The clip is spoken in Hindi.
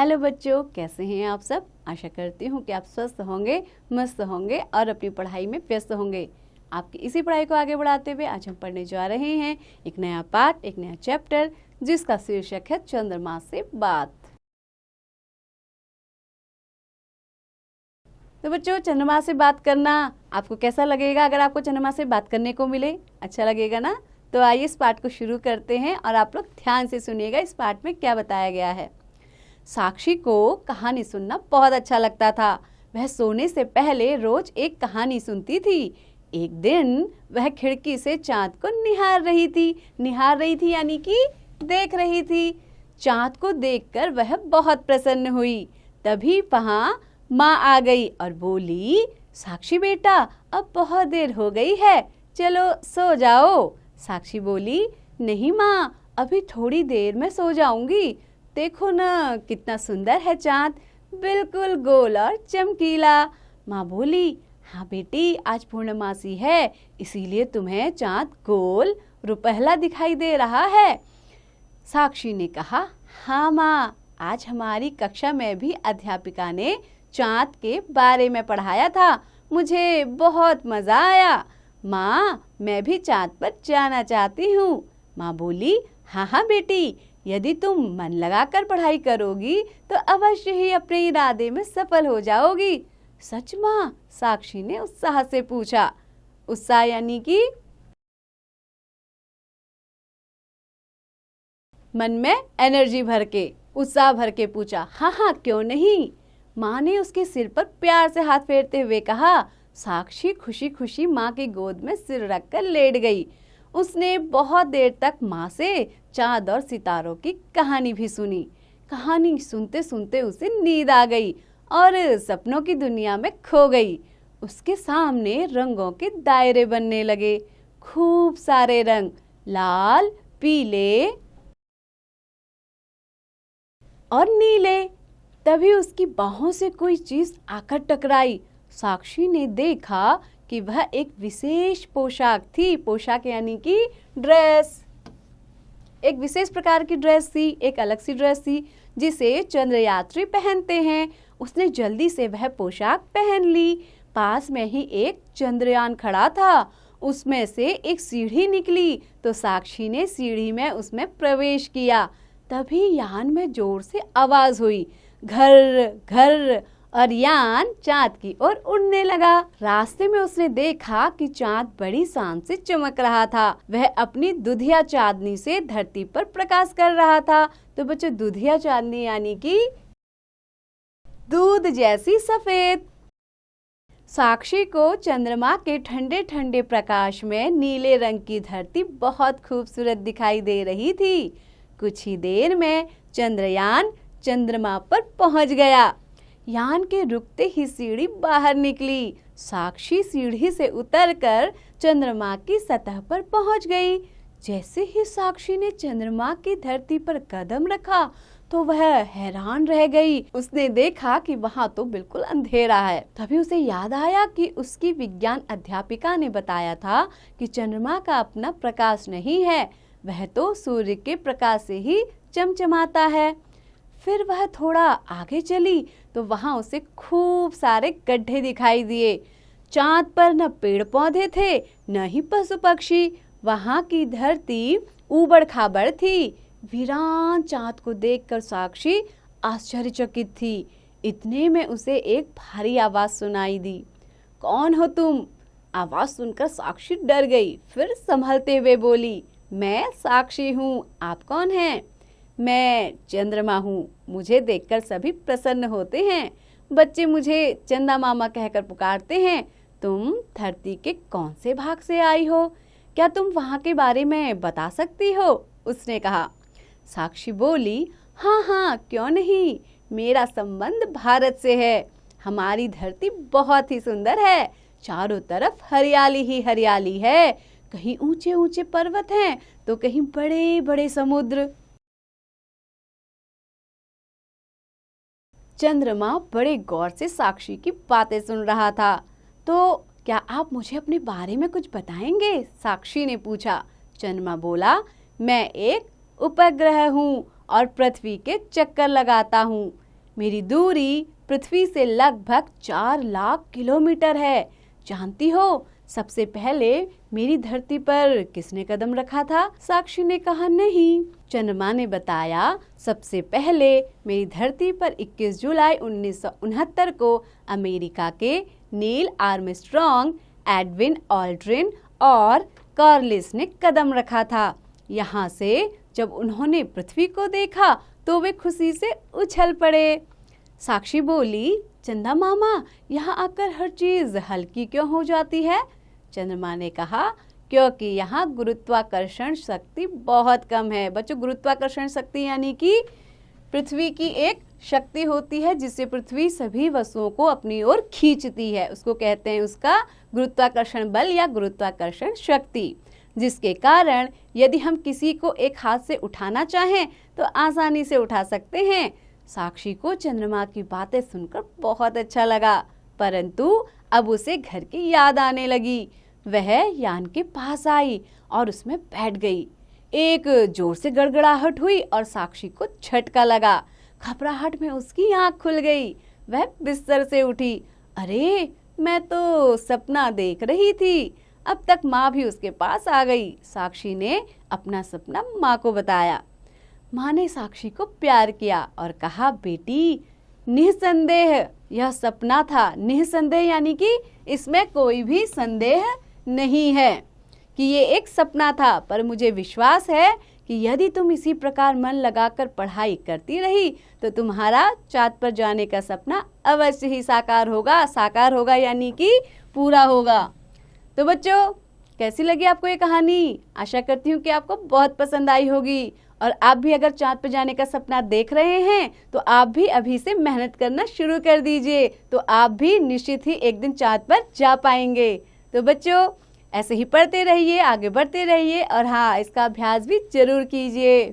हेलो बच्चों, कैसे हैं आप सब। आशा करती हूँ कि आप स्वस्थ होंगे, मस्त होंगे और अपनी पढ़ाई में व्यस्त होंगे। आपकी इसी पढ़ाई को आगे बढ़ाते हुए आज हम पढ़ने जा रहे हैं एक नया पाठ, एक नया चैप्टर, जिसका शीर्षक है चंद्रमा से बात। तो बच्चों, चंद्रमा से बात करना आपको कैसा लगेगा? अगर आपको चंद्रमा से बात करने को मिले, अच्छा लगेगा ना? तो आइए इस पाठ को शुरू करते हैं और आप लोग ध्यान से सुनिएगा इस पाठ में क्या बताया गया है। साक्षी को कहानी सुनना बहुत अच्छा लगता था। वह सोने से पहले रोज एक कहानी सुनती थी। एक दिन वह खिड़की से चांद को निहार रही थी यानी कि देख रही थी। चांद को देखकर वह बहुत प्रसन्न हुई। तभी वहाँ माँ आ गई और बोली, साक्षी बेटा, अब बहुत देर हो गई है, चलो सो जाओ। साक्षी बोली, नहीं माँ, अभी थोड़ी देर में सो जाऊंगी। देखो ना कितना सुंदर है चांद, बिल्कुल गोल और चमकीला। माँ बोली, हाँ बेटी, आज पूर्णमासी है, इसीलिए तुम्हें चांद गोल रुपहला दिखाई दे रहा है। साक्षी ने कहा, हाँ माँ, आज हमारी कक्षा में भी अध्यापिका ने चांद के बारे में पढ़ाया था, मुझे बहुत मज़ा आया। माँ, मैं भी चांद पर जाना चाहती हूँ। माँ बोली, हाँ हाँ बेटी, यदि तुम मन लगाकर पढ़ाई करोगी तो अवश्य ही अपने इरादे में सफल हो जाओगी। सच माँ? साक्षी ने उत्साह से पूछा। उत्साह यानी कि मन में एनर्जी भर के, उत्साह भर के पूछा। हाँ हाँ, क्यों नहीं। माँ ने उसके सिर पर प्यार से हाथ फेरते हुए कहा। साक्षी खुशी खुशी माँ की गोद में सिर रखकर लेट गई। उसने बहुत देर तक माँ से चाँद और सितारों की कहानी भी सुनी। कहानी सुनते सुनते उसे नींद आ गई और सपनों की दुनिया में खो गई। उसके सामने रंगों के दायरे बनने लगे, खूब सारे रंग, लाल, पीले और नीले। तभी उसकी बाहों से कोई चीज आकर टकराई। साक्षी ने देखा कि वह एक विशेष पोशाक थी। पोशाक यानी कि ड्रेस, एक विशेष प्रकार की ड्रेस थी, एक अलग सी ड्रेस थी जिसे चंद्रयात्री पहनते हैं। उसने जल्दी से वह पोशाक पहन ली। पास में ही एक चंद्रयान खड़ा था, उसमें से एक सीढ़ी निकली तो साक्षी ने सीढ़ी में उसमें प्रवेश किया। तभी यान में जोर से आवाज हुई, घर घर, और यान चांद की ओर उड़ने लगा। रास्ते में उसने देखा कि चांद बड़ी शान से चमक रहा था। वह अपनी दुधिया चांदनी से धरती पर प्रकाश कर रहा था। तो बच्चों, दुधिया चांदनी यानी कि दूध जैसी सफेद। साक्षी को चंद्रमा के ठंडे ठंडे प्रकाश में नीले रंग की धरती बहुत खूबसूरत दिखाई दे रही थी। कुछ ही देर में चंद्रयान चंद्रमा पर पहुंच गया। यान के रुकते ही सीढ़ी बाहर निकली। साक्षी सीढ़ी से उतरकर चंद्रमा की सतह पर पहुंच गई। जैसे ही साक्षी ने चंद्रमा की धरती पर कदम रखा तो वह हैरान रह गई। उसने देखा कि वहां तो बिल्कुल अंधेरा है। तभी उसे याद आया कि उसकी विज्ञान अध्यापिका ने बताया था कि चंद्रमा का अपना प्रकाश नहीं है, वह तो सूर्य के प्रकाश से ही चमचमाता है। फिर वह थोड़ा आगे चली तो वहां उसे खूब सारे गड्ढे दिखाई दिए। चांद पर न पेड़ पौधे थे, न ही पशु पक्षी। वहां की धरती ऊबड़ खाबड़ थी। वीरान चांद को देखकर साक्षी आश्चर्यचकित थी। इतने में उसे एक भारी आवाज सुनाई दी। कौन हो तुम? आवाज सुनकर साक्षी डर गई। फिर संभलते हुए बोली, मैं साक्षी हूँ, आप कौन हैं? मैं चंद्रमा हूँ, मुझे देखकर सभी प्रसन्न होते हैं। बच्चे मुझे चंदा मामा कहकर पुकारते हैं। तुम धरती के कौन से भाग से आई हो? क्या तुम वहाँ के बारे में बता सकती हो? उसने कहा। साक्षी बोली, हाँ हाँ, क्यों नहीं, मेरा संबंध भारत से है। हमारी धरती बहुत ही सुंदर है, चारों तरफ हरियाली ही हरियाली है। कहीं ऊंचे ऊंचे पर्वत हैं तो कहीं बड़े बड़े समुद्र। चंद्रमा बड़े गौर से साक्षी की बातें सुन रहा था। तो क्या आप मुझे अपने बारे में कुछ बताएंगे? साक्षी ने पूछा। चंद्रमा बोला, मैं एक उपग्रह हूँ और पृथ्वी के चक्कर लगाता हूँ। मेरी दूरी पृथ्वी से लगभग 4 लाख किलोमीटर है। जानती हो, सबसे पहले मेरी धरती पर किसने कदम रखा था? साक्षी ने कहा, नहीं। चंद्रमा ने बताया, सबसे पहले मेरी धरती पर 21 जुलाई 1969 को अमेरिका के नील आर्मस्ट्रॉन्ग, एडविन ऑल्ड्रिन और कार्लिस ने कदम रखा था। यहाँ से जब उन्होंने पृथ्वी को देखा तो वे खुशी से उछल पड़े। साक्षी बोली, चंदा मामा, यहाँ आकर हर चीज हल्की क्यों हो जाती है? चंद्रमा ने कहा, क्योंकि यहाँ गुरुत्वाकर्षण शक्ति बहुत कम है। बच्चों, गुरुत्वाकर्षण शक्ति यानी कि पृथ्वी की एक शक्ति होती है जिससे पृथ्वी सभी वस्तुओं को अपनी ओर खींचती है। उसको कहते हैं उसका गुरुत्वाकर्षण बल या गुरुत्वाकर्षण शक्ति, जिसके कारण यदि हम किसी को एक हाथ से उठाना चाहें तो आसानी से उठा सकते हैं। साक्षी को चंद्रमा की बातें सुनकर बहुत अच्छा लगा, परंतु अब उसे घर की याद आने लगी। वह यान के पास आई और उसमें बैठ गई। एक जोर से गड़गड़ाहट हुई और साक्षी को झटका लगा। घबराहट में उसकी आंख खुल गई। वह बिस्तर से उठी। अरे, मैं तो सपना देख रही थी। अब तक माँ भी उसके पास आ गई। साक्षी ने अपना सपना माँ को बताया। माँ ने साक्षी को प्यार किया और कहा, बेटी, निसंदेह यह सपना था। निसंदेह यानी कि इसमें कोई भी संदेह नहीं है कि ये एक सपना था, पर मुझे विश्वास है कि यदि तुम इसी प्रकार मन लगाकर पढ़ाई करती रही तो तुम्हारा चाँद पर जाने का सपना अवश्य ही साकार होगा। साकार होगा यानी कि पूरा होगा। तो बच्चों, कैसी लगी आपको ये कहानी? आशा करती हूँ कि आपको बहुत पसंद आई होगी। और आप भी अगर चाँद पर जाने का सपना देख रहे हैं तो आप भी अभी से मेहनत करना शुरू कर दीजिए, तो आप भी निश्चित ही एक दिन चाँद पर जा पाएंगे। तो बच्चों, ऐसे ही पढ़ते रहिए, आगे बढ़ते रहिए और हाँ, इसका अभ्यास भी जरूर कीजिए।